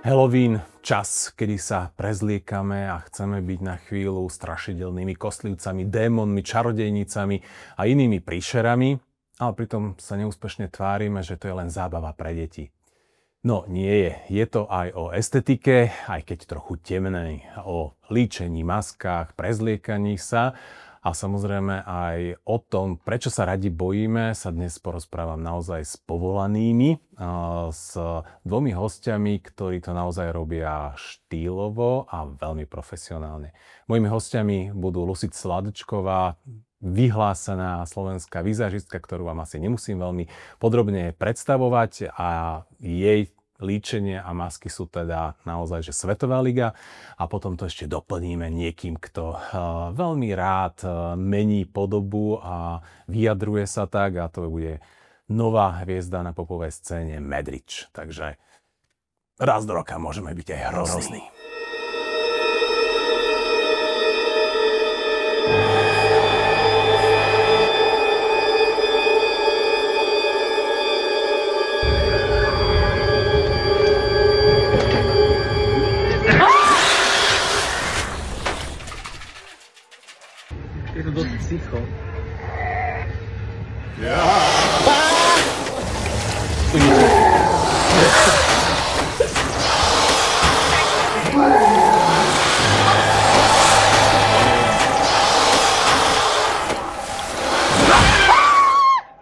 Halloween, čas, kedy sa prezliekame a chceme byť na chvíľu strašidelnými kostlivcami, démonmi, čarodejnicami a inými príšerami, ale pritom sa neúspešne tvárime, že to je len zábava pre deti. No nie je. Je to aj o estetike, aj keď trochu temnej, o líčení, maskách, prezliekaní sa a samozrejme aj o tom, prečo sa radi bojíme, sa dnes porozprávam naozaj s povolanými, s dvomi hostiami, ktorí to naozaj robia štýlovo a veľmi profesionálne. Mojimi hostiami budú Lucy Sladečková, vyhlásená slovenská vizážistka, ktorú vám asi nemusím veľmi podrobne predstavovať, a jej líčenie a masky sú teda naozaj že svetová liga, a potom to ešte doplníme niekým, kto veľmi rád mení podobu a vyjadruje sa tak, a to bude nová hviezda na popovej scéne Medrič. Takže raz do roka môžeme byť aj hrozný. Je to dosť psycho.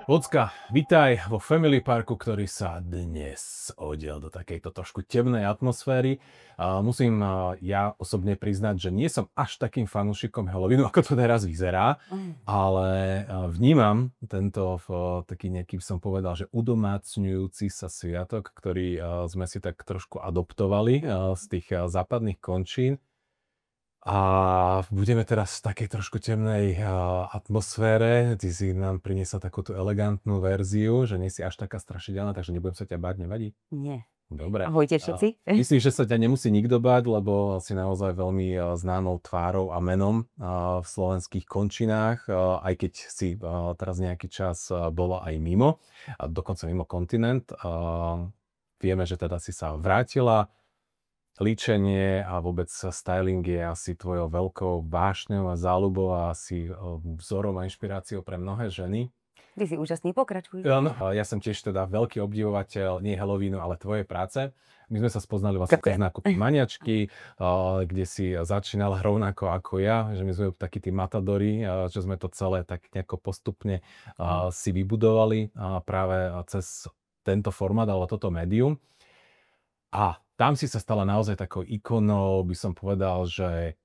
Ľudská, vitaj vo Family Parku, ktorý sa dnes odiel do takejto trošku temnej atmosféry. Musím ja osobne priznať, že nie som až takým fanúšikom Halloweenu, ako to teraz vyzerá, ale vnímam tento taký nejaký, som povedal, že udomácňujúci sa sviatok, ktorý sme si tak trošku adoptovali z tých západných končín. A budeme teraz v takej trošku temnej atmosfére. Ty si nám priniesla takúto elegantnú verziu, že nie si až taká strašidelná, takže nebudem sa ťa báť, nevadí? Nie. Dobre. Ahojte všetci. Myslím, že sa ťa nemusí nikto báť, lebo si naozaj veľmi známou tvárou a menom v slovenských končinách, aj keď si teraz nejaký čas bola aj mimo, dokonca mimo kontinent. Vieme, že teda si sa vrátila. Líčenie a vôbec styling je asi tvojou veľkou vášňou a záľubou a asi vzorom a inšpiráciou pre mnohé ženy. Ty si úžasný, pokračuj. Ja som tiež teda veľký obdivovateľ nie Halloweenu, ale tvojej práce. My sme sa spoznali vlastne v nákupy Maniačky, kde si začínal rovnako ako ja, že my sme takí tí matadori, že sme to celé tak nejako postupne si vybudovali práve cez tento formát alebo toto médium. A tam si sa stala naozaj takou ikonou, by som povedal, že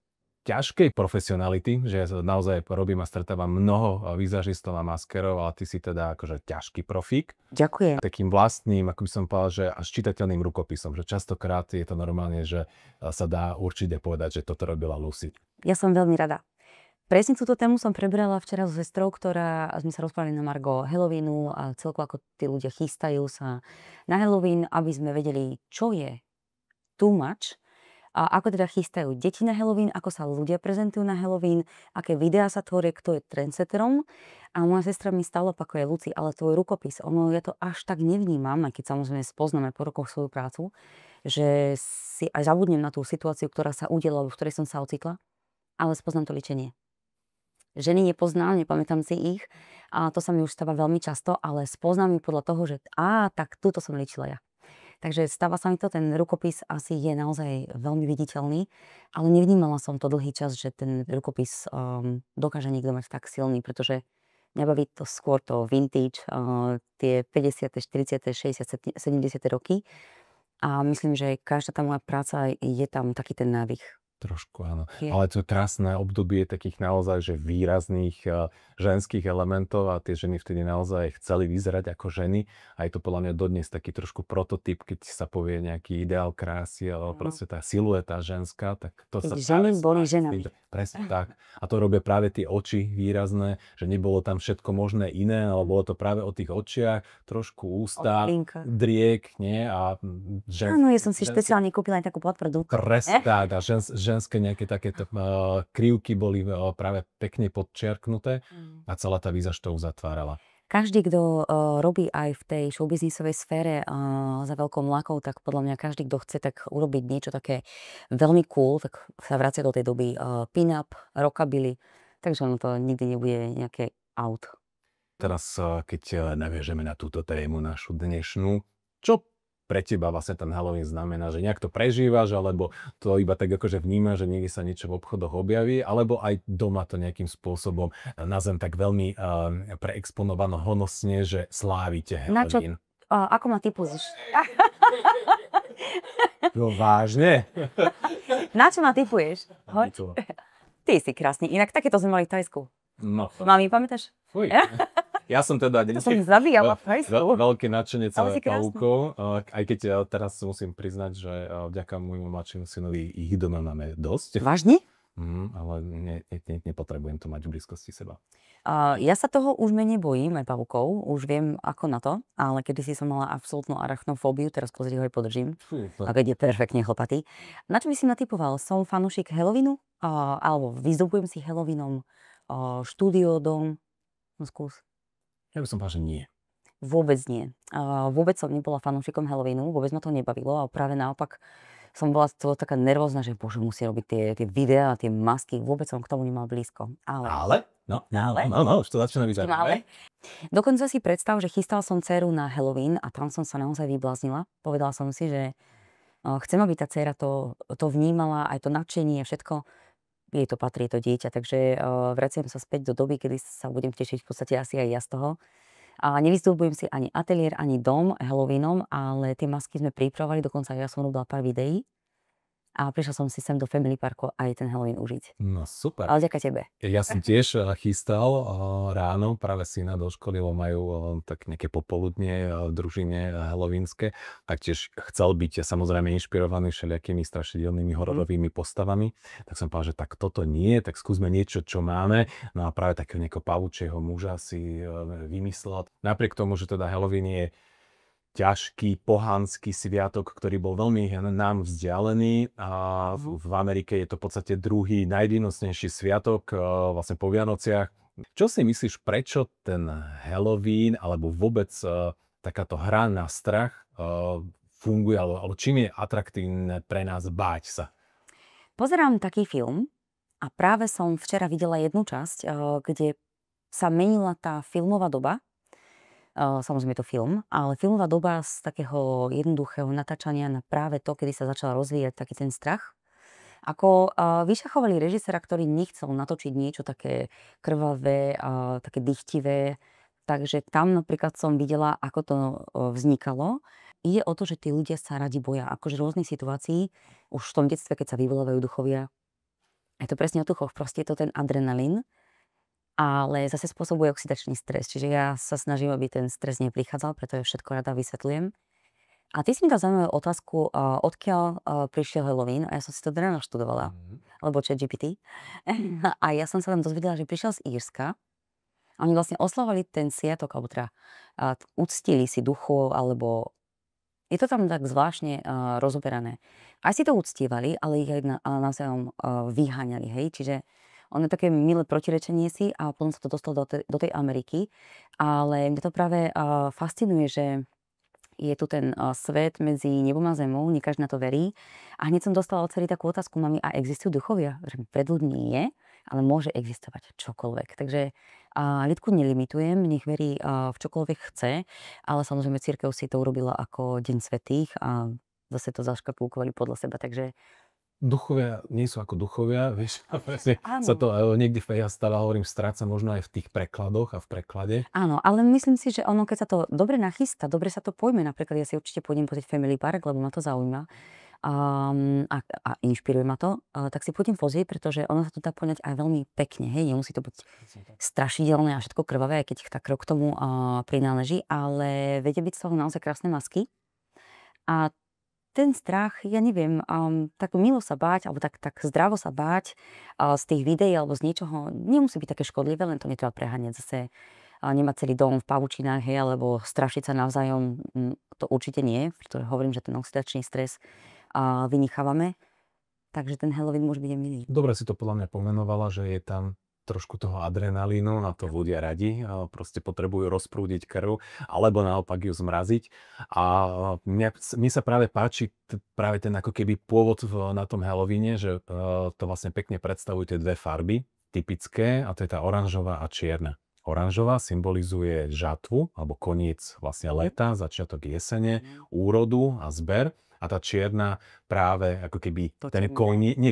ťažkej profesionality, že naozaj robím a stretávam mnoho vizažistov a maskerov, ale ty si teda akože ťažký profík. Ďakujem. Takým vlastným, ako by som povedal, že až čitateľným rukopisom, že častokrát je to normálne, že sa dá určite povedať, že toto robila Lucy. Ja som veľmi rada. Presne túto tému som prebrala včera so sestrou, ktorá sme sa rozprávali na margo Halloweenu a celkovo ako tí ľudia chystajú sa na Halloween, aby sme vedeli, čo je too much a ako teda chystajú deti na Halloween, ako sa ľudia prezentujú na Halloween, aké videá sa tvoria, kto je trendsetterom. A moja sestra mi stále opakuje: Luci, ale tvoj rukopis, ja to až tak nevnímam, aj keď samozrejme spoznáme po rokoch svoju prácu, že si aj zabudnem na tú situáciu, ktorá sa udiela, v ktorej som sa ocitla, ale spoznám to líčenie. Ženy nepoznám, nepamätám si ich a to sa mi už stáva veľmi často, ale spoznám ju podľa toho, že tak túto som líčila ja. Takže stáva sa mi to, ten rukopis asi je naozaj veľmi viditeľný, ale nevnímala som to dlhý čas, že ten rukopis dokáže niekto mať tak silný, pretože mňa baví to skôr to vintage, tie 50., 40., 60., 70. roky a myslím, že každá tá moja práca je tam taký ten nádych. Trošku áno, ale to krásne obdobie takých naozaj že výrazných ženských elementov a tie ženy vtedy naozaj chceli vyzerať ako ženy a je to podľa mňa dodnes taký trošku prototyp, keď sa povie nejaký ideál krásy alebo proste tá silueta ženská, tak to sa... Ženy boli ženami. Presne tak. A to robia práve tie oči výrazné, že nebolo tam všetko možné iné, ale bolo to práve o tých očiach, trošku ústa, driek, nie? A áno, ja som si špeciálne kúpila aj takú podprdu. Presne tak, a ženské nejaké takéto krivky boli práve pekne podčiarknuté a celá tá výzaž to uzatvárala. Každý, kto robí aj v tej showbiznisovej sfére za veľkou mlakou, tak podľa mňa každý, kto chce tak urobiť niečo také veľmi cool, tak sa vracia do tej doby pin-up, rockabilly, takže ono to nikdy nebude nejaké out. Teraz, keď naviažeme na túto tému našu dnešnú, čo pre teba vlastne ten Halloween znamená? Že nejak to prežívaš, alebo to iba tak akože vnímaš, že niekde sa niečo v obchodoch objaví, alebo aj doma to nejakým spôsobom nazvem tak veľmi preexponovano honosne, že slávite Halloween? Ako ma typuješ? No vážne? Na čo ma typuješ? Ty si krásny. Inak takéto sme mali v Thajsku. No. Mami, pamätáš? Fuj. Ja som teda som zabíjala v Thajsku. Veľký nadšenec pavúkov, aj keď teraz musím priznať, že vďaka môjmu mladšiemu synovi ich doma máme dosť. Vážne? Ale nepotrebujem to mať v blízkosti seba. Ja sa toho už menej bojím, aj pavúkov, už viem ako na to, ale kedysi som mala absolútnu arachnofóbiu, teraz pozrieť ho aj podržím, a keď je perfektne chlpatý. Na čo by si natypoval? Som fanúšik Halloweenu? Alebo vyzdobujem si Halloweenom štúdio, dom? No skús. Ja by som povedal, že nie. Vôbec nie. Vôbec som nebola fanúšikom Halloweenu, vôbec ma to nebavilo a práve naopak som bola z toho taká nervózna, že bože, musí robiť tie videá, tie masky, vôbec som k tomu nemal blízko. Ale? No, už to začína byť zaujímavé. Dokonca si predstav, že chystal som dceru na Halloween a tam som sa naozaj vybláznila. Povedala som si, že chcem, aby tá dcera to vnímala, aj to nadšenie, všetko. Jej to patrí, to dieťa, takže vraciam sa späť do doby, kedy sa budem tešiť v podstate asi aj ja z toho. Nevyzdobujem si ani ateliér, ani dom Halloweenom, ale tie masky sme pripravovali, dokonca ja som robila pár videí. A prišla som si sem do Family Parku aj ten Halloween užiť. No super. Ale vďaka tebe. Ja som tiež chystal ráno práve syna do školy, lebo majú tak nejaké popoludnie v družine halloweenské. Taktiež chcel byť samozrejme inšpirovaný všelijakými strašidelnými hororovými postavami. Tak som povedal, že tak toto nie, tak skúsme niečo, čo máme. No a práve takého nejakého pavúčieho muža si vymyslel. Napriek tomu, že teda Halloween je ťažký pohanský sviatok, ktorý bol veľmi nám vzdialený a v Amerike je to v podstate druhý najvýnosnejší sviatok vlastne po Vianociach. Čo si myslíš, prečo ten Halloween alebo vôbec takáto hra na strach funguje, alebo čím je atraktívne pre nás báť sa? Pozerám taký film a práve som včera videla jednu časť, kde sa menila tá filmová doba. Samozrejme je to film, ale filmová doba z takého jednoduchého natáčania na práve to, kedy sa začal rozvíjať taký ten strach. Ako vyšachovali režisera, ktorý nechcel natočiť niečo také krvavé, také dychtivé. Takže tam napríklad som videla, ako to vznikalo. Ide o to, že tí ľudia sa radi boja. Akože v rôznych situácií, už v tom detstve, keď sa vyvolávajú duchovia. Je to presne o duchoch, proste je to ten adrenalín. Ale zase spôsobuje oxidačný stres. Čiže ja sa snažím, aby ten stres neprichádzal, preto všetko rada vysvetľujem. A ty si mi dal zaujímavú otázku, odkiaľ prišiel Halloween, a ja som si to teda naštudovala, alebo ChatGPT. A ja som sa tam dozvedela, že prišiel z Írska. A oni vlastne oslavovali ten sviatok, alebo teda uctili si duchov, alebo je to tam tak zvláštne rozoberané. Aj si to uctívali, ale ich aj navzájom vyháňali, hej, čiže ono je také milé protirečenie si a potom sa to dostalo do tej Ameriky. Ale mňa to práve fascinuje, že je tu ten svet medzi nebom a zemou, nie každý na to verí. A hneď som dostala od celý takú otázku, mami, a existujú duchovia? Že pred ľuďmi nie, ale môže existovať čokoľvek. Takže ľudku nelimitujem, nech verí v čokoľvek chce, ale samozrejme cirkev si to urobila ako Deň svätých a zase to zaškatulkovali podľa seba, takže duchovia nie sú ako duchovia, vieš, sa to niekde, ja stále hovorím, stráca možno aj v tých prekladoch a v preklade. Áno, ale myslím si, že ono, keď sa to dobre nachystá, dobre sa to pojme, napríklad ja si určite pôjdem pozrieť Family Park, lebo ma to zaujíma a inšpiruje ma to, tak si pôjdem pozrieť, pretože ono sa to dá poňať aj veľmi pekne, hej, nemusí to byť strašidelné a všetko krvavé, aj keď tá krv k tomu prináleží, ale vedia byť z toho naozaj krásne masky. A ten strach, ja neviem, tak milo sa báť, alebo tak zdravo sa báť z tých videí alebo z niečoho, nemusí byť také škodlivé, len to netreba preháňať. Zase nemať celý dom v pavučinách, hej, alebo strašiť sa navzájom, to určite nie, pretože hovorím, že ten oxidačný stres vynechávame. Takže ten Halloween môže byť aj milý. Dobre si to podľa mňa pomenovala, že je tam trošku toho adrenalínu, na to ľudia radi, proste potrebujú rozprúdiť krv, alebo naopak ju zmraziť. A mne sa práve páči práve ten ako keby pôvod na tom Halloweene, že to vlastne pekne predstavujú tie dve farby typické, a to je tá oranžová a čierna. Oranžová symbolizuje žatvu, alebo koniec vlastne leta, začiatok jesene, úrodu a zber. A tá čierna práve ako keby ten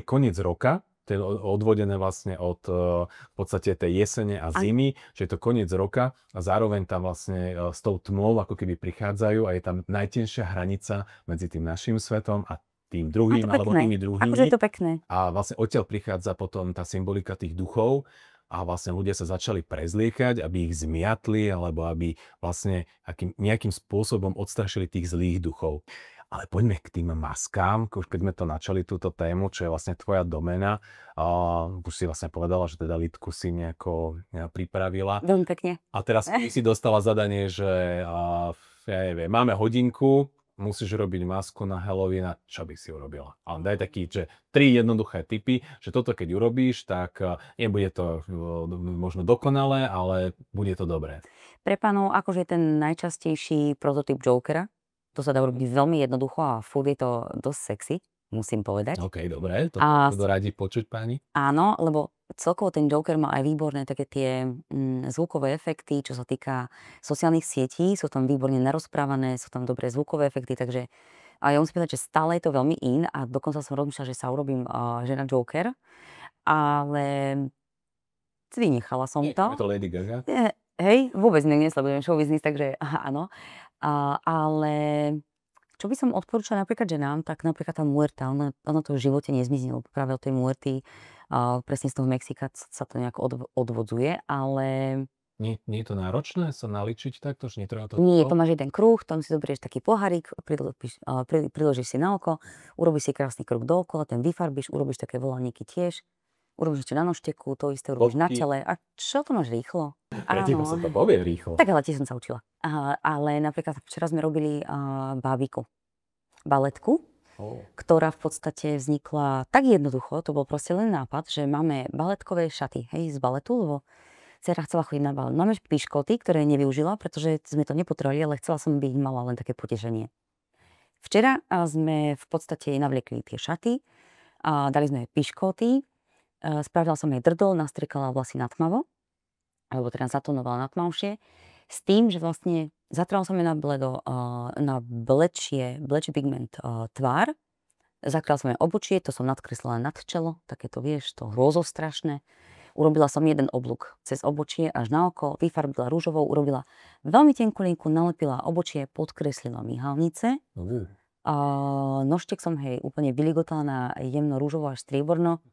koniec roka, to je odvodené vlastne od v podstate tej jesene a zimy, že je to koniec roka a zároveň tam vlastne s tou tmou ako keby prichádzajú a je tam najtenšia hranica medzi tým našim svetom a tým druhým, alebo tými druhými. Akože je to pekné. A vlastne odtiaľ prichádza potom tá symbolika tých duchov a vlastne ľudia sa začali prezliekať, aby ich zmiatli, alebo aby vlastne nejakým spôsobom odstrašili tých zlých duchov. Ale poďme k tým maskám, už keď sme to načali túto tému, čo je vlastne tvoja domena. Už si vlastne povedala, že teda Lidku si nejako pripravila. Veľmi pekne. A teraz si dostala zadanie, že ja neviem, máme hodinku, musíš robiť masku na Halloween, čo by si urobila? Ale daj taký, že 3 jednoduché tipy, že toto keď urobíš, tak nebude to možno dokonalé, ale bude to dobré. Pre pánov akože je ten najčastejší prototyp Jokera. To sa dá urobiť veľmi jednoducho a furt je to dosť sexy, musím povedať. OK, dobre, to radi počuť páni. Áno, lebo celkovo ten Joker má aj výborné také tie zvukové efekty, čo sa týka sociálnych sietí, sú tam výborne narozprávané, sú tam dobré zvukové efekty, takže ja musím povedať, že stále je to veľmi in a dokonca som rozmýšľala, že sa urobím žena Joker, ale vynechala som to. Je to Lady Gaga? Hej, vôbec nesledujem show business, takže áno. Ale čo by som odporúčala napríklad ženám, tak napríklad tá muerta, ona to v živote nezmiznilo. Práve od tej muerty, presne z toho Mexika sa to nejako odvodzuje, ale... Nie je to náročné sa naličiť takto, že netreba to... Nie, to máš jeden kruh, tam si zoberieš taký pohárik, priložíš si na oko, urobíš si krásny kruh dookola, ten vyfarbíš, urobíš také voľaníky tiež, urobíš ešte na nožteku, to isté urobíš na tele. A čo to máš rýchlo? Pre teba sa to povie rýchlo. Tak ale tiež som sa učila. Ale napríklad včera sme robili bábiku, baletku, ktorá v podstate vznikla tak jednoducho, to bol proste len nápad, že máme baletkové šaty, hej, z baletu, lebo dcera chcela chodiť na balet. Máme piškoty, ktoré nevyužila, pretože sme to nepotrebovali, ale chcela som, by ich mala len také potešenie. Včera sme v podstate navliekli tie šaty, dali sme piškoty, spravila som jej drdol, nastriekala vlasy na tmavo, alebo teda zatonovala na tmavšie, s tým, že vlastne zatrala som jej na blečie pigment tvár, zakryla som jej obočie, to som nadkreslila nad čelo, takéto vieš, to hrôzostrašné. Urobila som jeden oblúk cez obočie až na oko, vyfarbila rúžovou, urobila veľmi tenkú linku, nalepila obočie, podkreslila myhalnice. Nožtek som hej úplne vyligotala na jemno rúžovo až strieborno.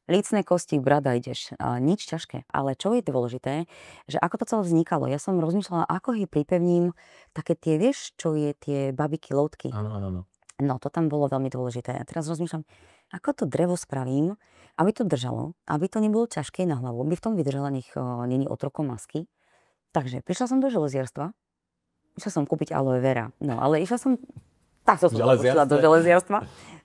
Lícne kosti, brada ideš, nič ťažké. Ale čo je dôležité, že ako to celé vznikalo, ja som rozmýšľala, ako jej pripevním také tie, vieš, čo je tie babiky, loutky. Áno. No, to tam bolo veľmi dôležité. A teraz rozmýšľam, ako to drevo spravím, aby to držalo, aby to nebolo ťažké na hlavu, aby v tom vydržala, nech není otrokom masky. Takže prišla som do železiarstva, išla som kúpiť aloe vera, no ale išla som, tak som zabočila do železiarstva,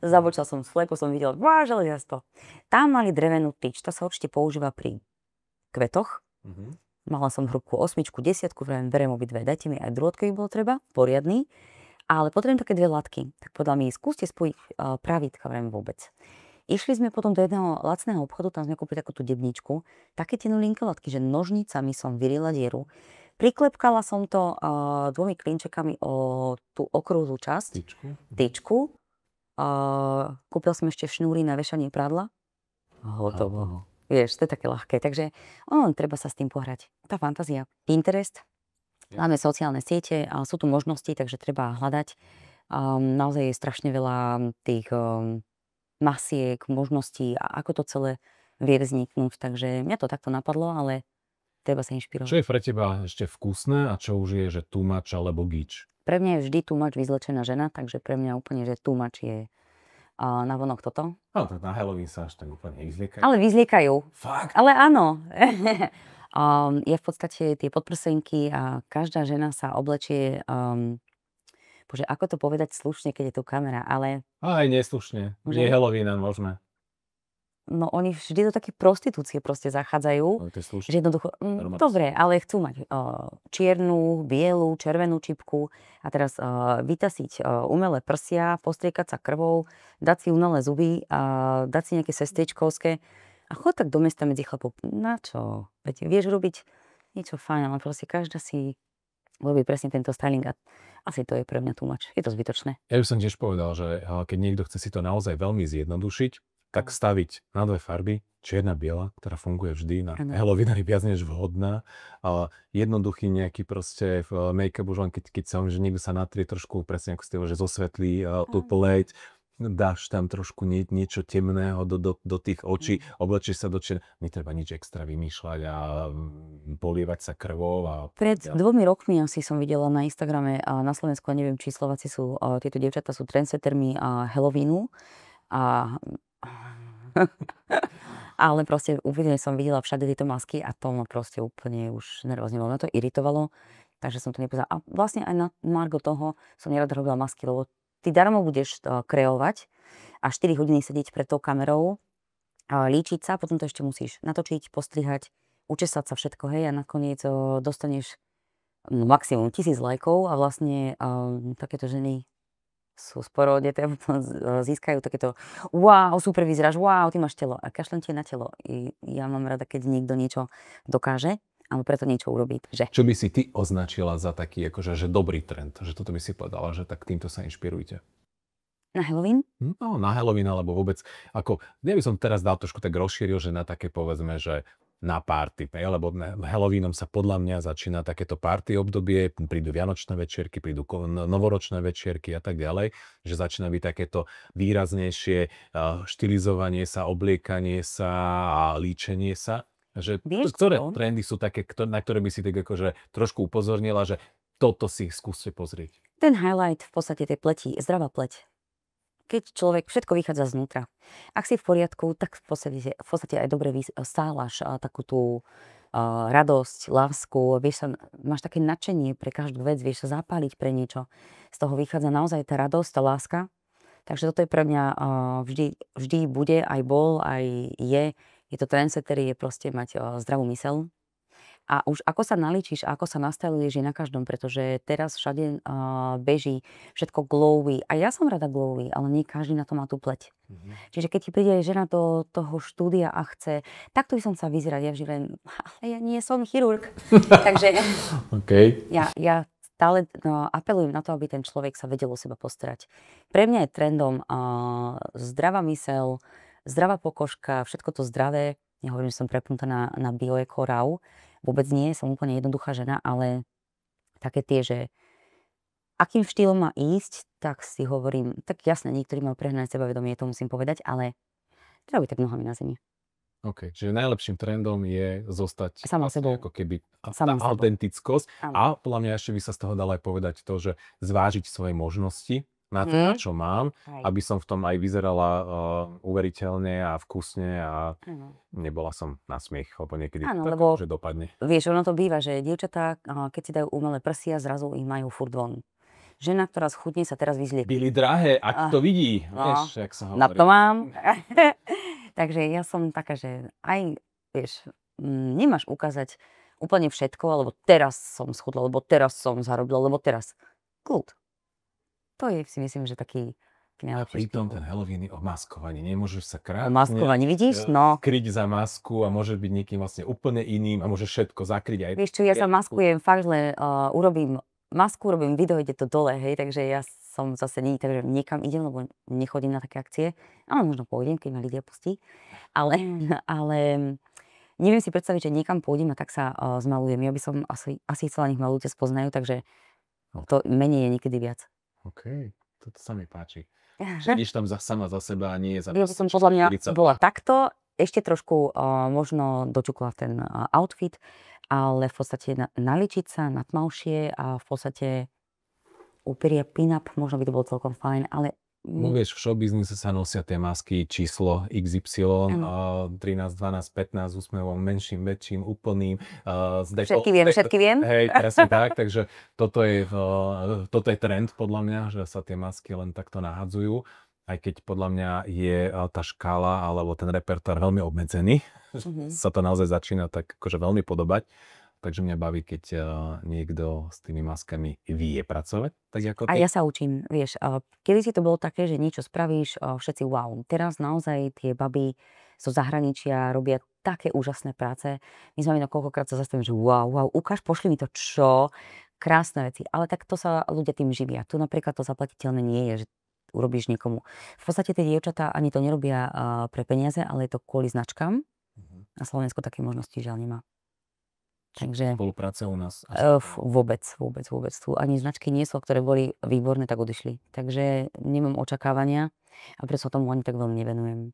zabočila som slepo, som videla, železiarstvo. Tam mali drevenú tyč, to sa určite používa pri kvetoch. Mala som hrubku 8, 10, beriem obidve, dajte mi aj druhotkový bolo treba, poriadny. Ale potrebujem také 2 latky. Tak povedala mi, skúste spojiť pravítka, vôbec. Išli sme potom do jedného lacného obchodu, tam sme kúpili takú tú debničku, také tenulinké latky, že nožnicami som vyrila dieru. Priklepkala som to 2 klinčekami o tú okrúhlu časť. Tyčku. Kúpil som ešte šnúry na vešanie prádla. Hotovo. Vieš, to je také ľahké. Takže treba sa s tým pohrať. Tá fantázia. Pinterest. Máme sociálne siete a sú tu možnosti, takže treba hľadať. Naozaj je strašne veľa tých masiek, možností a ako to celé vie vzniknúť. Takže mňa to takto napadlo, ale treba sa inšpirovať. Čo je pre teba ešte vkusné a čo už je, že too much alebo gič? Pre mňa je vždy too much vyzlečená žena, takže pre mňa úplne, že too much je navonok toto. Tak na Halloween sa až tak úplne nevyzliekajú. Ale vyzliekajú. Fakt? Ale áno. Je v podstate tie podprsenky a každá žena sa oblečie, bože, ako to povedať slušne, keď je tu kamera, ale... Aj neslušne, nie Halloween, môžeme. no oni vždy do také prostitúcie proste zachádzajú. No, to je slušné. Že jednoducho, dobre, ale chcú mať čiernu, bielu, červenú čipku a teraz vytasiť umelé prsia, postriekať sa krvou, dať si umelé zuby a dať si nejaké sestečkovské a chod tak do mesta medzi chlapov. Na čo? Veď vieš robiť niečo fajn, ale proste každá si robí presne tento styling a asi to je pre mňa too much. Je to zbytočné. Ja by som tiež povedal, že keď niekto chce si to naozaj veľmi zjednodušiť, tak staviť na dve farby, čierna, biela, ktorá funguje vždy na Halloween je viac než vhodná. Jednoduchý nejaký proste make-up, už len keď sa že niekto sa natrie trošku, presne ako ste že zosvetlí tú pleť, dáš tam trošku niečo temného do tých očí, oblečieš sa do čierna. Netreba nič extra vymýšľať a polievať sa krvou. Pred 2 rokmi asi som videla na Instagrame a na Slovensku, neviem, či Slováci sú, tieto dievčatá sú trendsettermi Halloweenu a ale proste úplne som videla všade tieto masky a to ma proste úplne už nervózne to iritovalo, takže som to nepozerala. A vlastne aj na margo toho som nerada robila masky, lebo ty darmo budeš kreovať a 4 hodiny sedieť pred tou kamerou, líčiť sa, potom to ešte musíš natočiť, postrihať, učesať sa všetko, hej, a nakoniec dostaneš maximum 1000 lajkov a vlastne takéto ženy sú sporo odeté, potom získajú takéto wow, super vyzeráš, wow, ty máš telo a kašlem ti na telo. Ja mám rada, keď niekto niečo dokáže, ale preto niečo urobiť. Že? Čo by si ty označila za taký akože, že dobrý trend? Že toto by si povedala, že tak týmto sa inšpirujte. Na Halloween? No, na Halloween, alebo vôbec, ako, ja by som teraz dal trošku tak rozšíril, že na také povedzme, že na party, lebo Halloweenom sa podľa mňa začína takéto party obdobie, prídu vianočné večierky, prídu novoročné večierky a tak ďalej, že začína byť takéto výraznejšie štilizovanie sa, obliekanie sa a líčenie sa. Že ktoré trendy sú také, na ktoré by si tak akože trošku upozornila, že toto si skúste pozrieť? Ten highlight v podstate tej pleti, zdravá pleť. Keď človek, všetko vychádza znútra. Ak si v poriadku, tak v podstate aj dobre stálaš takú tú radosť, lásku, máš také nadšenie pre každú vec, vieš sa zapáliť pre niečo. Z toho vychádza naozaj tá radosť, tá láska. Takže toto je pre mňa vždy bude, aj bol, aj je. Je to trendsetter, je proste mať zdravú myseľ. A už ako sa naličíš, ako sa nastavuješ je na každom, pretože teraz všade beží všetko glowy. A ja som rada glowy, ale nie každý na to má tú pleť. Čiže keď ti príde žena do toho štúdia a chce, takto by som sa vyzerať, ja vždy len, ale ja nie som chirurg. Takže ja stále apelujem na to, aby ten človek sa vedel o seba postarať. Pre mňa je trendom zdravá myseľ, zdravá pokožka, všetko to zdravé. Nehovorím, že som prepnutá na bioeko raw. Vôbec nie, som úplne jednoduchá žena, ale také tie, že akým štýlom má ísť, tak si hovorím, tak jasne, niektorí majú prehnané sebavedomie, to musím povedať, ale treba byť tak nohami na zemi. OK, čiže najlepším trendom je zostať sama sebou. Ako keby tá autentickosť. A podľa mňa ešte by sa z toho dalo aj povedať to, že zvážiť svoje možnosti na to, na čo mám, aby som v tom aj vyzerala uveriteľne a vkusne a nebola som na smiech, alebo niekedy tak, že dopadne. Vieš, ono to býva, že dievčatá, keď si dajú umelé prsia, zrazu ich majú furt von. Žena, ktorá schudne, sa teraz vyzliekne. Byli drahé, ak to vidí. Vieš, jak sa hovorí. Na to mám. Takže ja som taká, že aj, vieš, nemáš ukázať úplne všetko, alebo teraz som schudla, alebo teraz som zarobila, alebo teraz. Kľud. To je, si myslím, že taký ale pritom ten Halloween je o maskovaní. Nemôžeš sa krásne vidíš? No. Kryť za masku a môžeš byť niekým vlastne úplne iným a môžeš všetko zakryť. Aj vieš čo, ja sa maskujem fakt, že urobím masku, robím video, ide to dole, hej, takže ja som zase takže niekam idem, lebo nechodím na také akcie. Ale možno pôjdem, keď ma Lidia pustí. Ale neviem si predstaviť, že niekam pôjdem a tak sa zmalujem. Ja by som asi chcela, nech ma ľudia spoznajú, takže to menej je niekedy viac. OK, toto sa mi páči. Že ideš tam sama za seba a nie je za... Ja som podľa mňa bola takto, ešte trošku možno dočukla ten outfit, ale v podstate naličiť sa na tmavšie a v podstate úperia pin-up, možno by to bolo celkom fajn, ale... No vieš, v showbiznise sa nosia tie masky číslo XY, 13, 12, 15 úsmevom, menším, väčším, úplným. Všetky viem. Hej, presne tak, takže toto je trend podľa mňa, že sa tie masky len takto nahadzujú. aj keď podľa mňa je tá škála alebo ten repertoár veľmi obmedzený, sa to naozaj začína tak akože veľmi podobať. Takže mňa baví, keď niekto s tými maskami vie pracovať, tak ako A ty. ja sa učím, vieš, kedysi to bolo také, že niečo spravíš, všetci wow. Teraz naozaj tie baby zo zahraničia robia také úžasné práce. My sme koľkokrát sa zastavíme, že wow, ukáž, pošli mi to, čo? Krásne veci. Ale tak to sa ľudia tým živia. Tu napríklad to zaplatiteľné nie je, že urobíš niekomu. V podstate tie dievčatá ani to nerobia pre peniaze, ale je to kvôli značkám. A Slovensko také možnosti žiaľ nemá. Takže Spolupráca u nás. vôbec. Tu ani značky nie sú, ktoré boli výborné, tak odišli. Takže nemám očakávania a preto sa tomu ani tak veľmi nevenujem.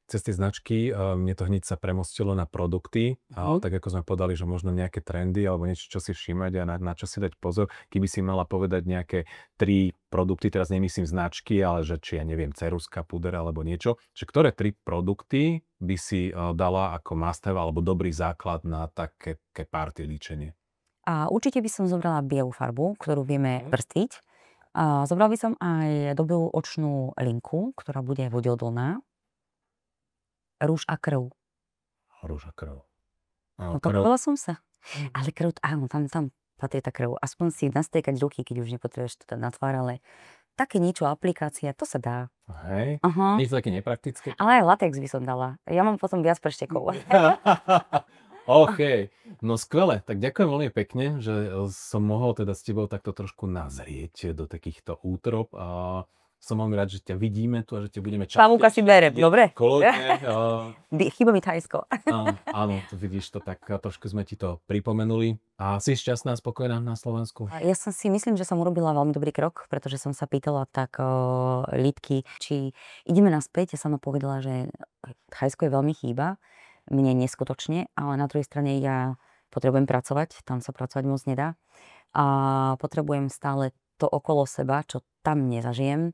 Cez tie značky mne to hneď sa premostilo na produkty, tak ako sme povedali, že možno nejaké trendy alebo niečo, čo si všímať a na čo si dať pozor. Keby si mala povedať nejaké 3 produkty, teraz nemyslím značky, ale že či ja neviem, ceruska, puder alebo niečo, že ktoré 3 produkty by si dala ako must have alebo dobrý základ na také party líčenie? A určite by som zobrala bielu farbu, ktorú vieme vrstviť. A zobrala by som aj dobrú očnú linku, ktorá bude vodeodolná. Rúž a krv. Rúž a krv. Opakovala som sa. Ale krv, áno, tam patrí tá krv. Aspoň si nastriekať ruky, keď už nepotrebuješ to na tvár, ale také niečo, aplikácia, to sa dá. Hej, Aha. niečo také nepraktické. Ale aj latex by som dala. Ja mám potom viac prštekov. OK, no skvelé. Tak ďakujem veľmi pekne, že som mohol teda s tebou takto trošku nazrieť do takýchto útrop. A som veľmi rád, že ťa vidíme tu a že ťa budeme Pavúka si berem, dobre? Kolódne. Chýba mi Thajsko. Áno, to vidíš to tak, trošku sme ti to pripomenuli. A si šťastná a spokojná na Slovensku? Ja si myslím, že som urobila veľmi dobrý krok, pretože som sa pýtala tak Lidky, či ideme naspäť. Ja som povedala, že Thajsko je veľmi chýba. Mne neskutočne, ale na druhej strane ja potrebujem pracovať, tam sa pracovať moc nedá. A potrebujem stále to okolo seba, čo tam nezažijem.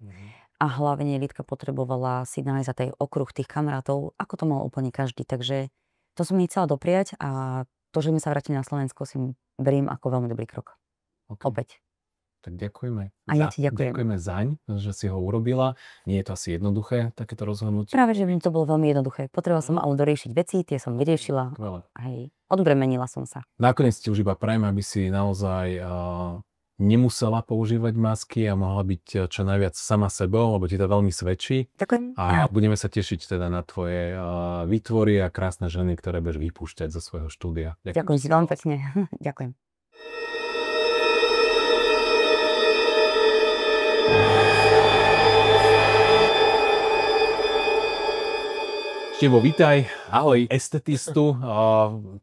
A hlavne Lidka potrebovala si nájsť za tej okruh tých kamarátov, ako to mal úplne každý. Takže to som jej chcela dopriať a to, že sme sa vrátili na Slovensko, si beriem ako veľmi dobrý krok. Okay. Opäť. Tak ďakujeme. A ja ti ďakujem. Ďakujeme zaň, že si ho urobila. Nie je to asi jednoduché, takéto rozhodnutie. Práve, že to bolo veľmi jednoduché. Potrebovala som ale doriešiť veci, tie som vyriešila. Hej, odbremenila som sa. Nakoniec ti už iba prajem, aby si naozaj nemusela používať masky a mohla byť čo najviac sama sebou, lebo ti to veľmi svedčí. Ďakujem. A budeme sa tešiť teda na tvoje výtvory a krásne ženy, ktoré budeš vypúšťať zo svojho štúdia. Ďakujem si veľmi pekne. Ďakujem. Števo, vítaj. Ahoj. Estetistu.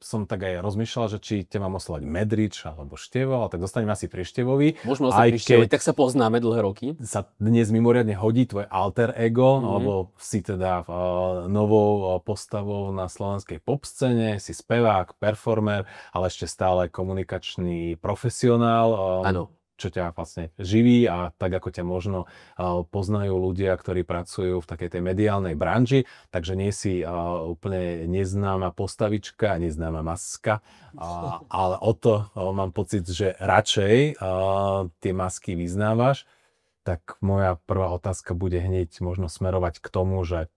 Som tak aj rozmýšľal, že či ťa mám oslovať Medrič alebo Števo, ale tak dostaneme asi pri Števovi. Môžeme oslovať pri Števovi, tak sa poznáme dlhé roky. Sa dnes mimoriadne hodí tvoje alter ego, lebo si teda novou postavou na slovenskej pop scéne, si spevák, performer, ale ešte stále komunikačný profesionál. Áno. Čo ťa vlastne živí a tak, ako ťa možno poznajú ľudia, ktorí pracujú v takej tej mediálnej branži. Takže nie si úplne neznáma postavička, neznáma maska, ale o to mám pocit, že radšej tie masky vyznávaš. Tak moja prvá otázka bude hneď možno smerovať k tomu, že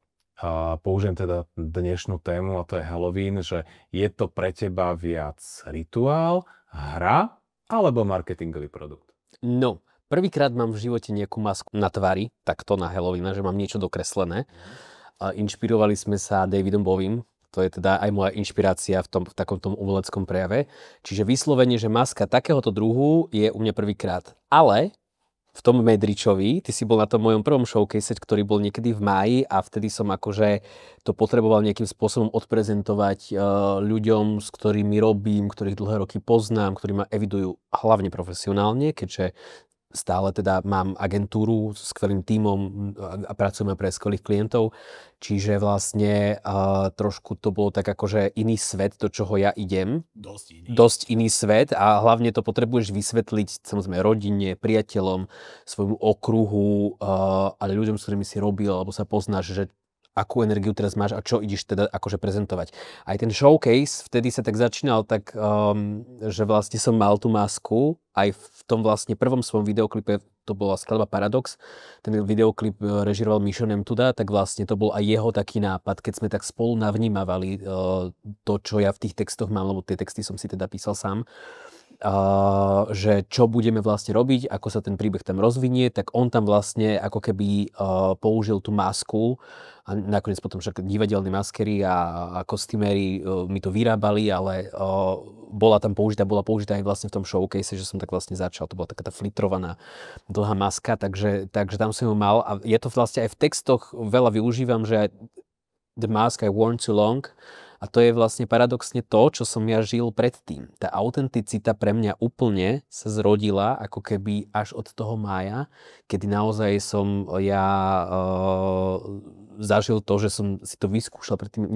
použijem teda dnešnú tému, a to je Halloween, že je to pre teba viac rituál, hra alebo marketingový produkt? No, prvýkrát mám v živote nejakú masku na tvári, takto na Halloween, že mám niečo dokreslené. Inšpirovali sme sa Davidom Bowiem, to je teda aj moja inšpirácia v takom tom umeleckom prejave. Čiže vyslovene, že maska takéhoto druhu je u mňa prvýkrát. Ale v tom Medričovi, ty si bol na tom mojom prvom showcase, ktorý bol niekedy v máji a vtedy som akože to potreboval nejakým spôsobom odprezentovať ľuďom, s ktorými robím, ktorých dlhé roky poznám, ktorí ma evidujú hlavne profesionálne, keďže stále teda mám agentúru s skvelým tímom a pracujeme pre skvelých klientov. Čiže vlastne trošku to bolo tak akože iný svet, do čoho ja idem. Dosť iný svet a hlavne to potrebuješ vysvetliť samozrejme rodine, priateľom, svojmu okruhu, ale ľuďom, s ktorými si robil, alebo sa poznáš, že akú energiu teraz máš a čo ideš teda akože prezentovať. Aj ten showcase vtedy sa tak začínal že vlastne som mal tú masku, aj v tom vlastne prvom svojom videoklipe to bola skladba Paradox, ten videoklip režiroval Mišo Nemtuda, tak vlastne to bol aj jeho taký nápad, keď sme tak spolu navnímavali to, čo ja v tých textoch mám, lebo tie texty som si teda písal sám, že čo budeme vlastne robiť, ako sa ten príbeh tam rozvinie, tak on tam vlastne ako keby použil tú masku a nakoniec potom však divadelní maskery a kostýméri mi to vyrábali, ale bola použitá aj vlastne v tom showcase, že som tak vlastne začal, to bola taká tá flitrovaná dlhá maska, takže tam som ju mal a je to vlastne aj v textoch veľa využívam, že the mask I worn too long. A to je vlastne paradoxne to, čo som ja žil predtým. Tá autenticita pre mňa úplne sa zrodila ako keby až od toho mája, kedy naozaj som ja zažil to, že som si to vyskúšal predtým,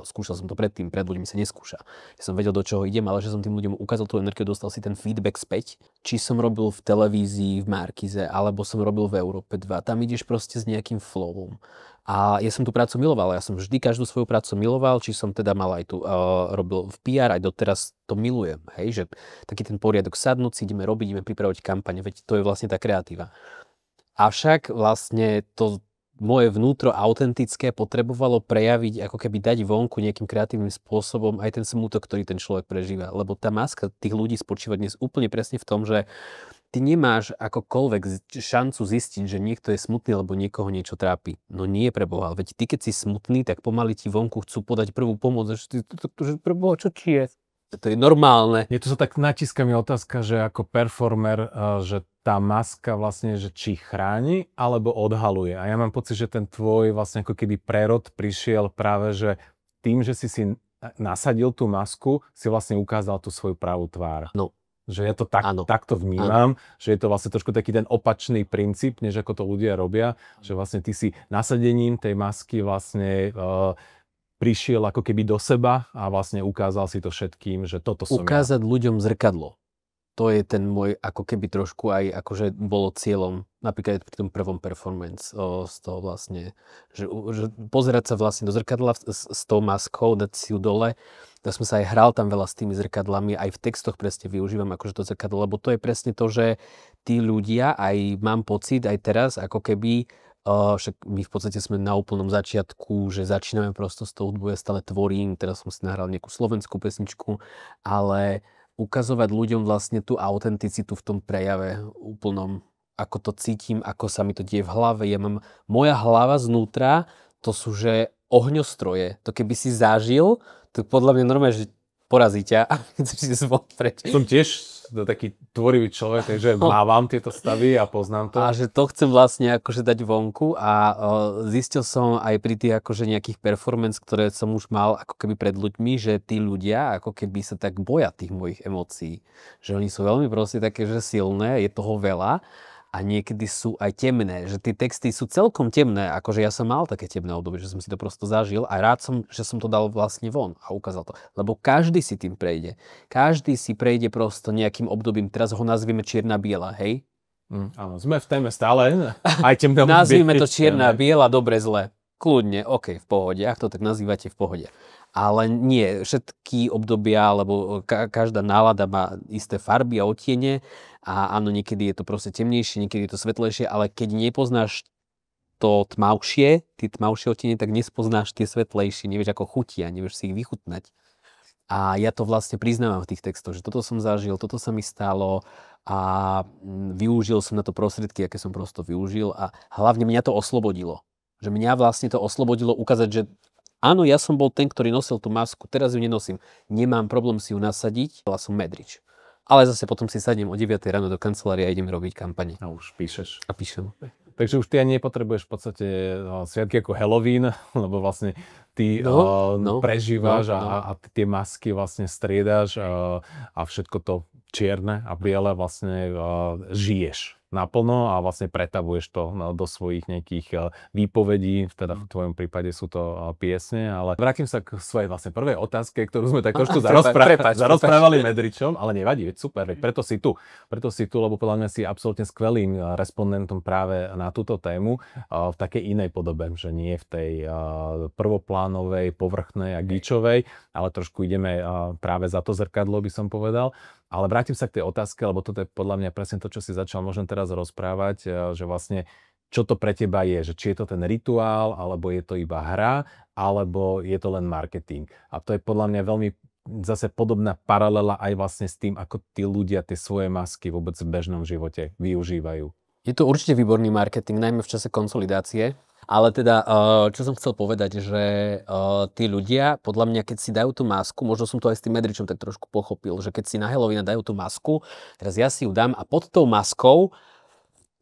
skúšal som to predtým, pred ľuďmi sa neskúša. Ja som vedel, do čoho idem, ale že som tým ľuďom ukázal tú energiu, dostal si ten feedback späť. Či som robil v televízii, v Markize, alebo som robil v Európe 2. Tam ideš proste s nejakým flowom. A ja som tú prácu miloval, ja som vždy každú svoju prácu miloval, či som teda mal aj tu, robil v PR, aj doteraz to milujem, hej, že taký ten poriadok sadnúť si, ideme robiť, ideme pripravovať kampane, veď to je vlastne tá kreatíva. Avšak vlastne to moje vnútro autentické potrebovalo prejaviť, ako keby dať vonku nejakým kreatívnym spôsobom aj ten smutok, ktorý ten človek prežíva, lebo tá maska tých ľudí spočíva dnes úplne presne v tom, že ty nemáš akokoľvek šancu zistiť, že niekto je smutný, lebo niekoho niečo trápi. No nie, preboha, veď ty keď si smutný, tak pomaly ti vonku chcú podať prvú pomoc, že preboha, čo ti je? To je normálne. Je to sa tak natíska mi otázka, že ako performer, že tá maska vlastne, že či chráni, alebo odhaluje. A ja mám pocit, že ten tvoj vlastne ako keby prerod prišiel práve, že tým, že si nasadil tú masku, si vlastne ukázal tú svoju pravú tvár. No. Že ja to takto vnímam, že je to vlastne trošku taký ten opačný princíp, než ako to ľudia robia, že vlastne ty si nasadením tej masky vlastne prišiel ako keby do seba a vlastne ukázal si to všetkým, že toto som ukázať ľuďom zrkadlo. To je ten môj, ako keby trošku aj akože bolo cieľom, napríklad pri tom prvom performance z toho vlastne, že pozerať sa vlastne do zrkadla s tou maskou, dať si ju dole. Tak som sa aj hral tam veľa s tými zrkadlami, aj v textoch presne využívam akože to zrkadlo, lebo to je presne to, že tí ľudia, aj mám pocit, aj teraz, ako keby, však my v podstate sme na úplnom začiatku, že začíname prosto s tou hudbou, ja stále tvorím, teraz som si nahral nejakú slovenskú pesničku, ale ukazovať ľuďom vlastne tú autenticitu v tom prejave úplnom, ako to cítim, ako sa mi to deje v hlave. Moja hlava znútra, to sú, že ohňostroje. To keby si zažil, to podľa mňa normálne, že porazí ťa a chceš si zvon preč. Som tiež taký tvorivý človek, takže mávam tieto stavy a poznám to. A že to chcem vlastne akože dať vonku a zistil som aj pri tých akože nejakých performance, ktoré som už mal ako keby pred ľuďmi, že tí ľudia ako keby sa tak boja tých mojich emócií. Že oni sú veľmi proste také, že silné, je toho veľa. A niekedy sú aj temné, že tie texty sú celkom temné, akože ja som mal také temné obdobie, že som si to prosto zažil a rád som, že som to dal vlastne von a ukázal to. Lebo každý si tým prejde. Každý si prejde prosto nejakým obdobím, teraz ho nazvieme čierna-biela, hej? Áno, sme v téme stále, aj temné obdobie. Nazvime to čierna-biela, dobre, zle. Kľudne, ok, v pohode, ak to tak nazývate, v pohode. Ale nie, všetky obdobia, alebo každá nálada má isté farby a odtiene a áno, niekedy je to proste temnejšie, niekedy je to svetlejšie, ale keď nepoznáš to tmavšie, tie tmavšie odtiene, tak nespoznáš tie svetlejšie, nevieš ako chutia, nevieš si ich vychutnať. A ja to vlastne priznávam v tých textoch, že toto som zažil, toto sa mi stalo a využil som na to prostriedky, aké som prosto využil a hlavne mňa to oslobodilo. Že mňa vlastne to oslobodilo ukázať, že áno, ja som bol ten, ktorý nosil tú masku, teraz ju nenosím. Nemám problém si ju nasadiť, ale som medrič. Ale zase potom si sadnem o 9 ráno do kancelárie a idem robiť kampane. A už píšeš. A píšem. Takže už ty ani nepotrebuješ v podstate sviatky ako Halloween, lebo vlastne ty prežívaš a tie masky vlastne striedaš a všetko to čierne a biele vlastne žiješ naplno a vlastne pretavuješ to do svojich nejakých výpovedí, teda v tvojom prípade sú to piesne, ale vrátim sa k svojej vlastne prvej otázke, ktorú sme tak trošku zarozprávali Medričom, ale nevadí, veď super, veď preto si tu, lebo podľa mňa si absolútne skvelým respondentom práve na túto tému v takej inej podobe, že nie v tej prvoplánovej, povrchnej a gíčovej, ale trošku ideme práve za to zrkadlo, by som povedal. Ale vrátim sa k tej otázke, lebo toto je podľa mňa presne to, čo si začal možno teraz teraz rozprávať, že vlastne čo to pre teba je, že či je to ten rituál, alebo je to iba hra, alebo je to len marketing. A to je podľa mňa veľmi zase podobná paralela aj vlastne s tým, ako tí ľudia tie svoje masky vôbec v bežnom živote využívajú. Je to určite výborný marketing, najmä v čase konsolidácie. Ale teda, čo som chcel povedať, že tí ľudia, podľa mňa, keď si dajú tú masku, možno som to aj s tým Medričom tak trošku pochopil, že keď si na Halloween dajú tú masku, teraz ja si ju dám a pod tou maskou,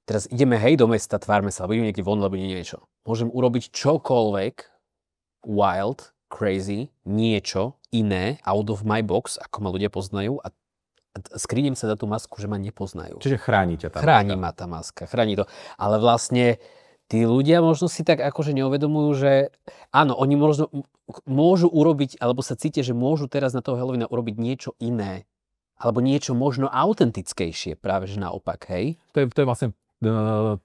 teraz ideme hej do mesta, tvárme sa, alebo ideme niekde von, lebo niečo. Môžem urobiť čokoľvek, wild, crazy, niečo iné, out of my box, ako ma ľudia poznajú a skryním sa za tú masku, že ma nepoznajú. Čiže chráni ťa tá Chráni ma tá maska, chráni to. Ale vlastne tí ľudia možno si tak akože neuvedomujú, že áno, oni možno môžu urobiť, alebo sa cítia, že môžu teraz na toho Halloweena urobiť niečo iné. Alebo niečo možno autentickejšie, práve že naopak, hej? To je vlastne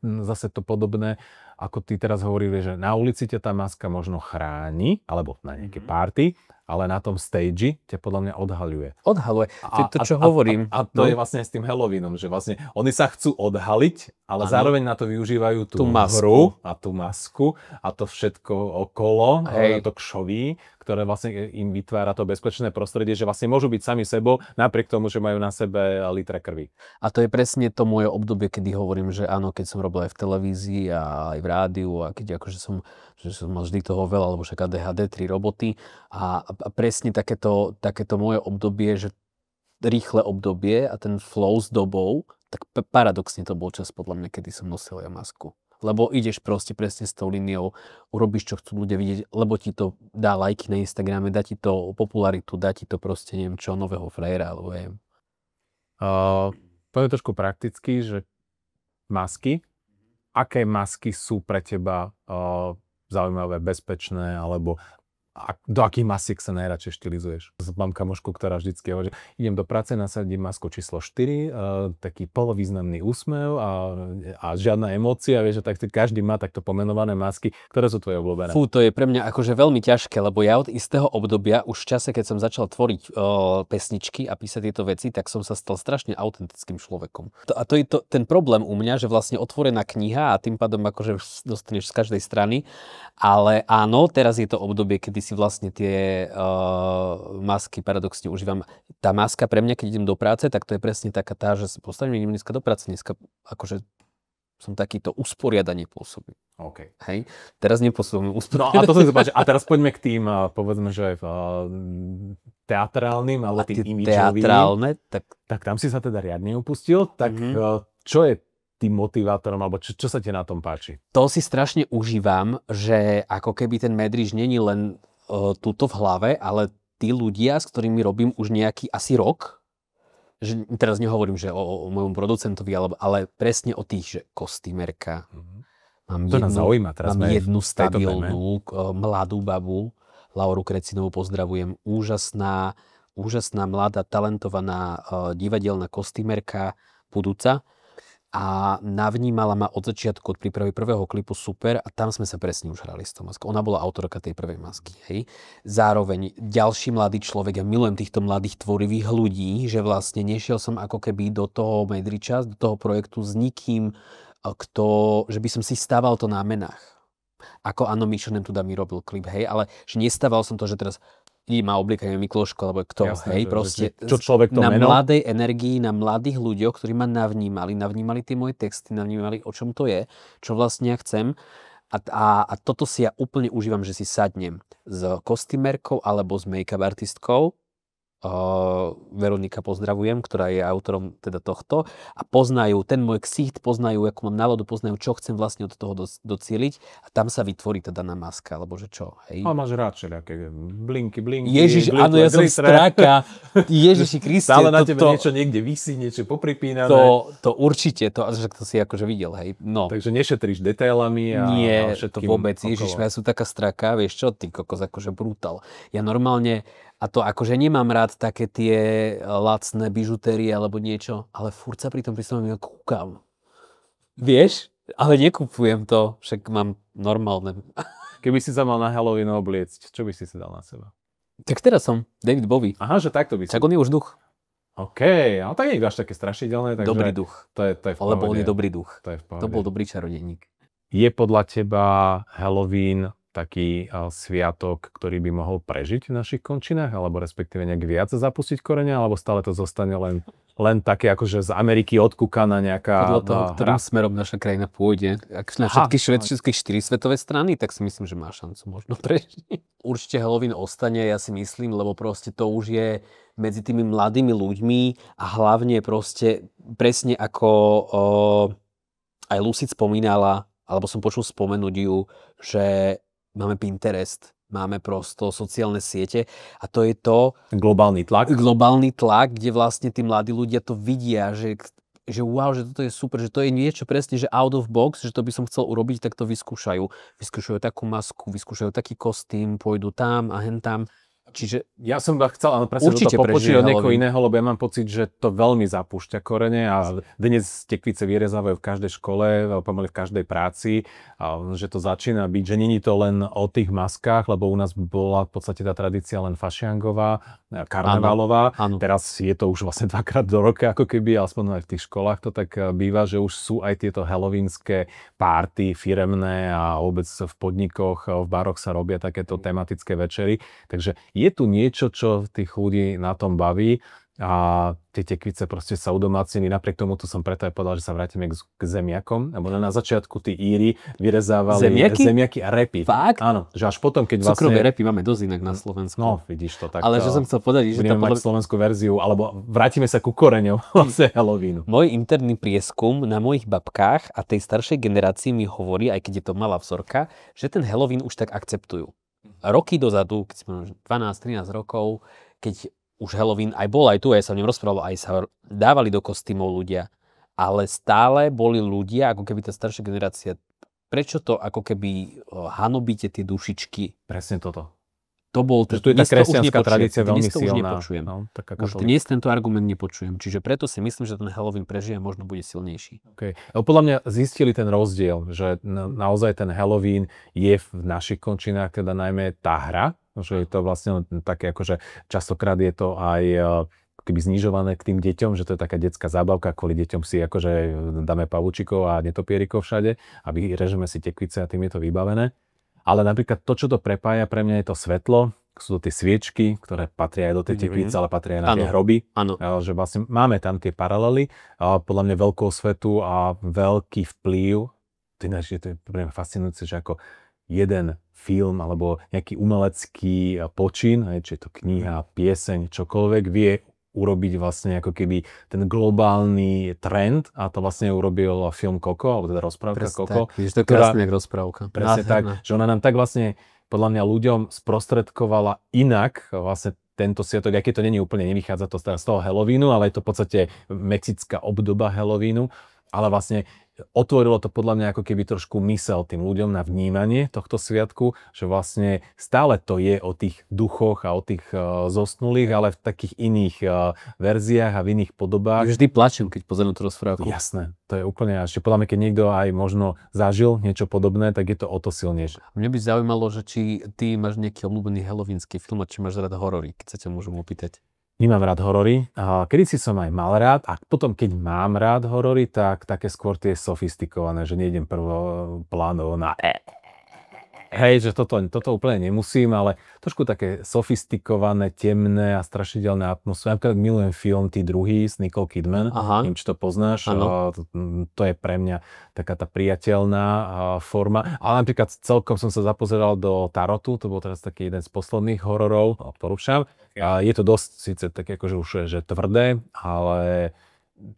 zase to podobné, ako ty teraz hovorili, že na ulici ťa tá maska možno chráni, alebo na nejaké party, ale na tom stage ťa podľa mňa odhaľuje. Odhaľuje. To je to, čo hovorím. A to je vlastne s tým Halloweenom, že vlastne oni sa chcú odhaliť, ale zároveň na to využívajú tú hru a tú masku a to všetko okolo, to kšoví, ktoré vlastne im vytvára to bezpečné prostredie, že vlastne môžu byť sami sebou, napriek tomu, že majú na sebe litre krvi. A to je presne to moje obdobie, kedy hovorím, že áno, keď som robil aj v televízii a aj v rádiu a keď akože som mal vždy toho veľa, lebo však ADHD, 3 roboty a presne takéto moje obdobie, že rýchle obdobie a ten flow s dobou, tak paradoxne to bol čas podľa mňa, kedy som nosil ja masku. Lebo ideš proste presne s tou líniou, urobíš, čo chcú ľudia vidieť, lebo ti to dá lajky na Instagrame, dá ti to popularitu, dá ti to proste neviem čo, nového frajera, alebo neviem. Poviem trošku prakticky, že masky, aké masky sú pre teba zaujímavé, bezpečné, alebo do akých masiek sa najradšej štilizuješ? Mám kamošku, ktorá vždycky hovorí, že idem do práce, nasadím masku číslo 4, taký polovýznamný úsmev a žiadna emócia, vieš, že tak každý má takto pomenované masky. Ktoré sú tvoje obľúbené? Fú, to je pre mňa akože veľmi ťažké, lebo ja od istého obdobia, už v čase, keď som začal tvoriť pesničky a písať tieto veci, tak som sa stal strašne autentickým človekom. A to je ten problém u mňa, že vlastne otvorená kniha a tým pádom akože dostaneš z každej strany, ale áno, teraz je to obdobie, kedy si vlastne tie masky paradoxne užívam. Tá maska pre mňa, keď idem do práce, tak to je presne taká tá, že postavím dneska do práce, dneska akože som takýto usporiadanie pôsobí. OK. Hej? Teraz nepôsobím usporiadanie. No a to som si povedal, a teraz poďme k tým, povedzme, že teatrálnym, alebo tým imidžovým. Teatrálne, tak tam si sa teda riadne upustil. Tak čo je tým motivátorom, alebo čo sa ti na tom páči? To si strašne užívam, že ako keby ten Medrič není len tuto v hlave, ale tí ľudia, s ktorými robím už nejaký asi rok, že teraz nehovorím, že o mojom producentovi, ale presne o tých, že kostýmerka. Mám jednu stabilnú mladú babu, Lauru Krecinovú pozdravujem, úžasná, mladá, talentovaná divadelná kostýmerka, budúca. A navnímala ma od začiatku, od prípravy prvého klipu super a tam sme sa presne už hrali s tou maskou. Ona bola autorka tej prvej masky, hej. Zároveň ďalší mladý človek, ja milujem týchto mladých tvorivých ľudí, že vlastne nešiel som ako keby do toho Medriča, do toho projektu s nikým, že by som si stával to na menách. Ako Anno Mišonem tu mi robil klip, hej, ale že nestával som to, že teraz má obliekanie Mikloško, alebo kto, jasne, hej, proste čo človek to na meno? Mladej energii, na mladých ľuďoch, ktorí ma navnímali tie moje texty, navnímali, o čom to je, čo vlastne ja chcem. A toto si ja úplne užívam, že si sadnem s kostýmerkou alebo s make-up artistkou, Veronika pozdravujem, ktorá je autorom teda tohto a poznajú ten môj ksicht, poznajú, ako mám náladu, poznajú, čo chcem vlastne od toho docieliť a tam sa vytvorí teda na maska, alebo že čo, hej. Ale máš rád všelijaké blinky. Ježiš, áno, ja som stráka. Ježiši Kriste. Stále na tebe niečo niekde visí, niečo popripínané. To určite, to si akože videl, hej. No. Takže nešetríš detailami a nie, všetkým to vôbec. okolo. Ježiš, ja sú taká straka, vieš čo, ty kokos, akože brutál. Ja normálne a to akože nemám rád také tie lacné bižutérie alebo niečo, ale furt sa pri tom ja kúkam. Vieš? Ale nekupujem to, však mám normálne. Keby si sa mal na Halloween obliecť, čo by si dal na seba? Tak teraz som David Bowie. Aha, že takto by si. Čak on je už duch. OK, ale tak nie je až také strašidelné. Takže Dobrý duch. To je v pohode. Lebo on je dobrý duch. To je v pohode. To bol dobrý čarodejník. Je podľa teba Halloween taký sviatok, ktorý by mohol prežiť v našich končinách, alebo respektíve nejak viac zapustiť korene, alebo stále to zostane len také akože z Ameriky odkúkaná nejaká Podľa toho, ktorým hra? smerom naša krajina pôjde. Ak na všetky 4 svetové strany, tak si myslím, že má šancu možno prežiť. Určite Halloween ostane, ja si myslím, lebo proste to už je medzi tými mladými ľuďmi a hlavne proste presne ako aj Lucy spomínala, alebo som počul spomenúť ju, že máme Pinterest, máme prosto sociálne siete a to je to... Globálny tlak, kde vlastne tí mladí ľudia to vidia, že wow, že toto je super, že to je niečo presne, že out of box, že to by som chcel urobiť, tak to vyskúšajú. Vyskúšajú takú masku, vyskúšajú taký kostým, pôjdu tam a hen tam. Čiže ja som chcel presne toto popočiť od niekoho iného, lebo ja mám pocit, že to veľmi zapúšťa korene a dnes tekvice vyrezávajú v každej škole, pomaly v každej práci, a že to začína byť, že není to len o tých maskách, lebo u nás bola v podstate tá tradícia len fašiangová, karnevalová. Áno. Teraz je to už vlastne 2-krát do roka, ako keby, aspoň aj v tých školách to tak býva, že už sú aj tieto halloweenské párty firemné a vôbec v podnikoch, v baroch sa robia takéto tematické večery, takže je tu niečo, čo tých ľudí na tom baví a tie tekvice proste sa udomácnili. Napriek tomu tu som preto aj povedal, že sa vrátime k zemiakom, lebo na začiatku tí Íri vyrezávali zemiaky a repy. Fakt? Áno, že až potom, keď cukrové repy máme dosť inak na Slovensku. No, vidíš to tak. Ale že som chcel povedať, že budeme mať slovenskú verziu, alebo vrátime sa ku koreňom vlastne Halloweenu. Môj interný prieskum na mojich babkách a tej staršej generácii mi hovorí, aj keď je to malá vzorka, že ten Halloween už tak akceptujú. Roky dozadu, keď sme 12-13 rokov, keď už Halloween aj bol aj tu, aj sa o ňom rozprávalo, aj sa dávali do kostýmov ľudia, ale stále boli ľudia, ako keby tá staršia generácia, prečo to ako keby hanobíte tie dušičky? Presne toto. To bol, že tu je tá kresťanská tradícia veľmi silná. No, už dnes tento argument nepočujem. Čiže preto si myslím, že ten Halloween prežije a možno bude silnejší. Okay. Podľa mňa zistili ten rozdiel, že naozaj ten Halloween je v našich končinách teda najmä tá hra, že je to vlastne také akože častokrát je to aj keby znižované k tým deťom, že to je taká detská zábavka, kvôli deťom si akože dáme pavúčikov a netopierikov všade a vyrežeme si tekvice a tým je to vybavené. Ale napríklad to, čo to prepája, pre mňa je to svetlo, sú to tie sviečky, ktoré patria aj do tej tekvice, ale patria aj na tie hroby. Áno. Že vlastne máme tam tie paralely, podľa mňa veľkou svetu a veľký vplyv. To je pre mňa fascinujúce, že ako jeden film alebo nejaký umelecký počin, či je to kniha, pieseň, čokoľvek, vie urobiť vlastne ako keby ten globálny trend a to vlastne urobil film Coco, alebo teda rozprávka Coco. Tak, to je krásne jak rozprávka. Presne tak, že ona nám tak vlastne podľa mňa ľuďom sprostredkovala inak vlastne tento sviatok, aj keď to není úplne, nevychádza to z toho Halloweenu, ale je to v podstate mexická obdoba Halloweenu, ale vlastne otvorilo to podľa mňa ako keby trošku myseľ tým ľuďom na vnímanie tohto sviatku, že vlastne stále to je o tých duchoch a o tých zosnulých, ale v takých iných verziách a v iných podobách. Vždy plačem, keď pozerám tú rozprávku. Jasné, to je úplne, ešte podľa mňa, keď niekto aj možno zažil niečo podobné, tak je to o to silnejšie. Mne by zaujímalo, že či ty máš nejaký obľúbený halloweensky film a či máš rád horory, keď sa ťa môžem opýtať. Nemám rád horory. Kedysi som aj mal rád a potom, keď mám rád horory, tak také skôr tie sofistikované, že nejdem prvoplánovo na hej, že toto úplne nemusím, ale trošku také sofistikované, temné a strašidelné atmosféry. Napríklad milujem film Tí druhý s Nicole Kidman. Neviem, či to poznáš. To je pre mňa taká tá priateľná forma. Ale napríklad celkom som sa zapozeral do Tarotu, to bol teraz taký jeden z posledných hororov, odporúčam. Je to dosť síce také akože už že tvrdé, ale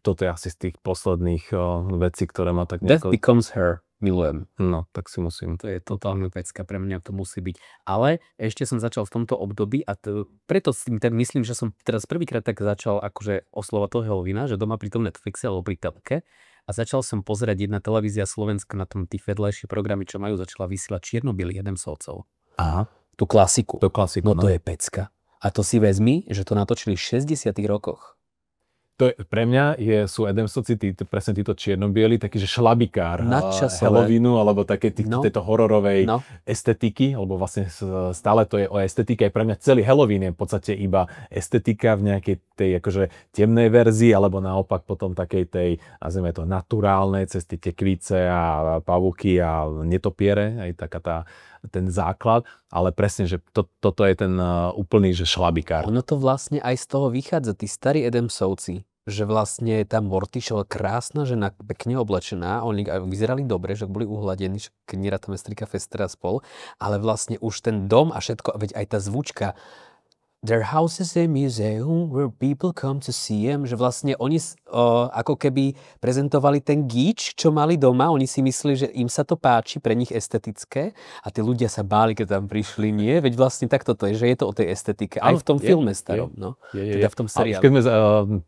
toto je asi z tých posledných vecí, ktoré ma tak Death Becomes Her. Milujem. No, tak si musím. To je totálna pecka, pre mňa to musí byť. Ale ešte som začal v tomto období a preto si myslím, že som teraz prvýkrát tak začal akože oslovať toho Halloweena, že doma pri tom Netflixe alebo pri telke a začal som pozerať jedna televízia Slovenska na tom tí vedľajšie programy, čo majú, začala vysielať Čierno-bielých Adamsovcov. Aha. Tú klasiku. No to je pecka. A to si vezmi, že to natočili v 60. rokoch. pre mňa sú Adamsovci presne títo čierno-bieli, taký, že šlabikár Halloweenu, alebo také tejto hororovej estetiky, alebo vlastne stále to je o estetike. Aj pre mňa celý Halloween je v podstate iba estetika v nejakej tej akože temnej verzii, alebo naopak potom takej tej, nazvime to, naturálnej, cez tie tekvice a pavúky a netopiere, aj taká ten základ, ale presne, že toto je ten úplný, že šlabikár. Ono to vlastne aj z toho vychádza, tí starí Adamsovci, že vlastne tá Morticia, krásna žena, pekne oblečená, oni vyzerali dobre, že boli uhladení, že keď nerátame strika Festera spol, ale vlastne už ten dom a všetko, veď aj tá zvučka Their house is a museum where people come to see them, že vlastne oni ako keby prezentovali ten gíč, čo mali doma, oni si mysleli, že im sa to páči, pre nich estetické a tí ľudia sa báli, keď tam prišli, nie? Veď vlastne takto to je, že je to o tej estetike, aj v tom filme starom, no. Teda v tom seriáli. Keď sme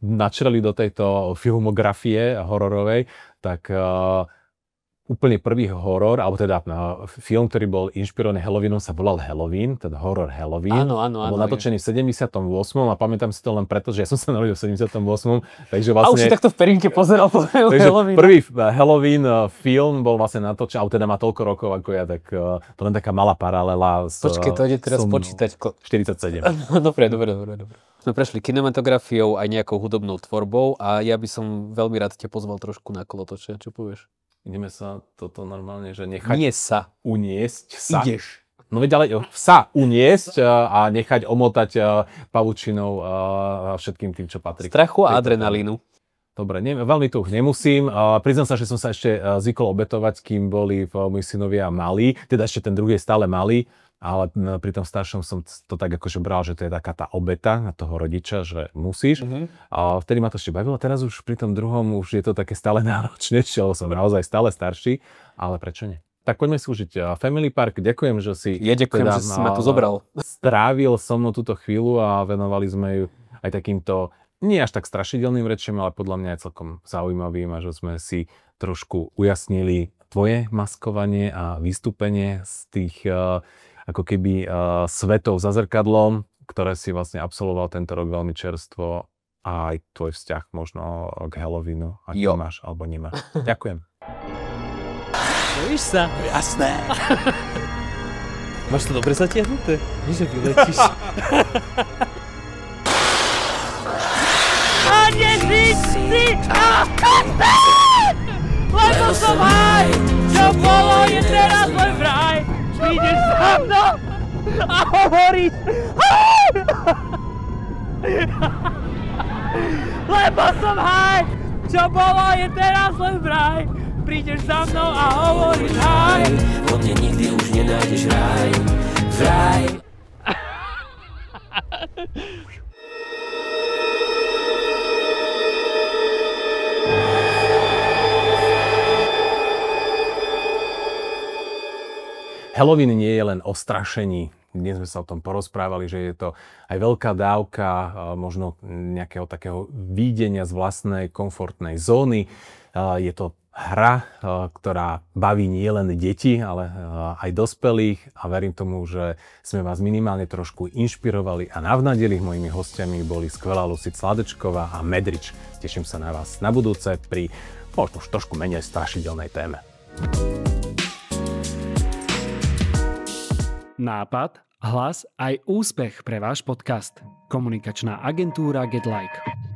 načreli do tejto filmografie hororovej, tak úplne prvý horor, alebo teda film, ktorý bol inšpirovaný Halloweenom, sa volal Halloween, teda horor Halloween. Áno. Bol natočený v 78. a pamätám si to len preto, že ja som sa narodil v 78. Takže vlastne... A už si takto v perínke pozeral po Halloween. Prvý Halloween film bol vlastne natočený, alebo teda má toľko rokov ako ja, tak to len taká malá paralela. Počkej, to ide teraz počítať. 47. Dobre. Sme prešli kinematografiou aj nejakou hudobnou tvorbou a ja by som veľmi rád ťa pozval trošku na kolotoče. Čo povieš? Ideme sa toto normálne, že nechať uniesť sa. Ideš. No veď ale sa uniesť a nechať omotať pavučinou a všetkým tým, čo patrí. Strachu a adrenalínu. Dobre, veľmi tu nemusím. Priznám sa, že som sa ešte zvykol obetovať, kým boli moji synovia malí. Teda ešte ten druhý je stále malý. Ale pri tom staršom som to tak akože bral, že to je taká tá obeta na toho rodiča, že musíš. A vtedy ma to ešte bavilo. Teraz už pri tom druhom už je to také stále náročnejšie, lebo som naozaj stále starší. Ale prečo nie? Tak poďme si užiť Family Park. Ďakujem, že si ďakujem, že si ma tu zobral. Strávil so mnou túto chvíľu a venovali sme ju aj takýmto nie až tak strašidelným rečiam, ale podľa mňa aj celkom zaujímavým a že sme si trošku ujasnili tvoje maskovanie a vystúpenie z tých ako keby svetov za zrkadlom, ktoré si vlastne absolvoval tento rok veľmi čerstvo a aj tvoj vzťah možno k Halloweenu, aký máš alebo nemáš. Ďakujem. Bojíš sa? Jasné. Máš to dobre zatiahnuté? Nie, že vyletíš. A nežiť si! Lebo som aj, čo bolo je teraz len vraj. Prídeš za mnou a hovoríš lebo som haj, čo bolo je teraz len vraj. Prídeš za mnou a hovoríš haj. Vo mne nikdy už nenájdeš raj. Vraj. Halloween nie je len o strašení. Dnes sme sa o tom porozprávali, že je to aj veľká dávka možno nejakého takého výdenia z vlastnej komfortnej zóny. Je to hra, ktorá baví nielen deti, ale aj dospelých a verím tomu, že sme vás minimálne trošku inšpirovali a navnadili. Mojimi hostiami boli skvelá Lucy Cladečková a Medrič. Teším sa na vás na budúce pri možno už trošku menej strašidelnej téme. Nápad, hlas aj úspech pre váš podcast. Komunikačná agentúra GetLike.